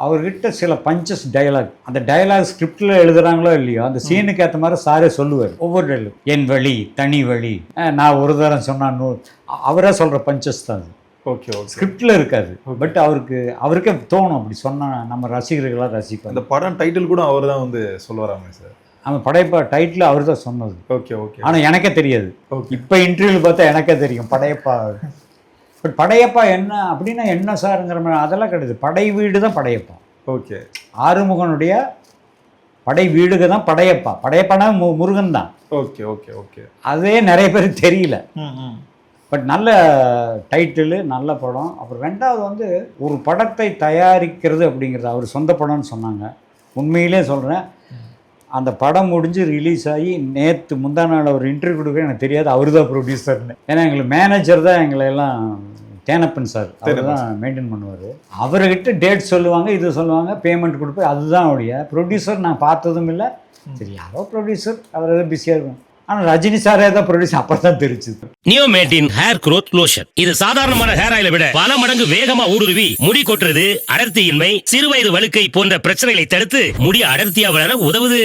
அவர்கிட்ட சில punches dialogue, அந்த டயலாக் ஸ்கிரிப்டில் எழுதுறாங்களோ இல்லையோ அந்த சீனுக்கு ஏற்ற மாதிரி சாரே சொல்லுவார். ஒவ்வொரு டயலாக், என் வழி தனி வழி, நான் ஒரு தரம் சொன்னான், அவரே சொல்கிற பஞ்சஸ் தான் அது. Okay okay. ஸ்கிரிப்டில் இருக்காது, பட் அவருக்கே தோணும் அப்படி சொன்னால் நம்ம ரசிகர்களாக ரசிப்போம். அந்த படம் டைட்டில் கூட அவர் தான் வந்து சொல்லுவாராமே சார். அவன் படையப்பா டைட்டில் அவர் தான் சொன்னது. Okay okay. ஆனால் எனக்கே தெரியாது. இப்போ இன்டர்வியூவில் பார்த்தா எனக்கே தெரியும் படையப்பா. பட் படையப்பா என்ன அப்படின்னா என்ன சாருங்கிற மாதிரி அதெல்லாம் கிடையாது. படை வீடு தான் படையப்பா. ஓகே. ஆறுமுகனுடைய படை வீடுக்கு தான் படையப்பா. படையப்பானா முருகன் தான். Okay okay okay. அதே நிறைய பேருக்கு தெரியல. பட் நல்ல டைட்டிலு, நல்ல படம். அப்புறம் ரெண்டாவது வந்து ஒரு படத்தை தயாரிக்கிறது அப்படிங்கிறது அவர் சொந்த படம்னு சொன்னாங்க. உண்மையிலே சொல்கிறேன், அந்த படம் முடிஞ்சு ரிலீஸ் ஆகி நேற்று முந்தா நாள் ஒரு இன்டர்வியூ கொடுக்க எனக்கு தெரியாது அவர் தான் ப்ரொடியூசர்னு. ஏன்னா எங்களுக்கு மேனேஜர் தான் எங்களை எல்லாம் தேனப்பன் சார் அவர் தான் மெயின்டைன் பண்ணுவார். அவர்கிட்ட டேட் சொல்லுவாங்க, இது சொல்லுவாங்க, பேமெண்ட் கொடுப்பேன், அதுதான் அவருடைய ப்ரொடியூசர். நான் பார்த்ததும் இல்லை. சரி யாரோ ப்ரொடியூசர், அவர் ஏதோ பிஸியாக இருக்கும். ஆனால் ரஜினி சாரே தான் ப்ரொடியூசர், அப்போ தான் தெரிஞ்சுது. நியோமேட்டின் ஹேர் க்ரோத் லோஷன். இது சாதாரணமான ஹேர் ஆயிலை விட பல மடங்கு வேகமா ஊடுருவி முடி கொட்டுறது, அடர்த்தியின்மை, சிறுவயது வழுக்கை போன்ற பிரச்சனைகளை தடுத்து முடி அடர்த்தியா வளர உதவுது.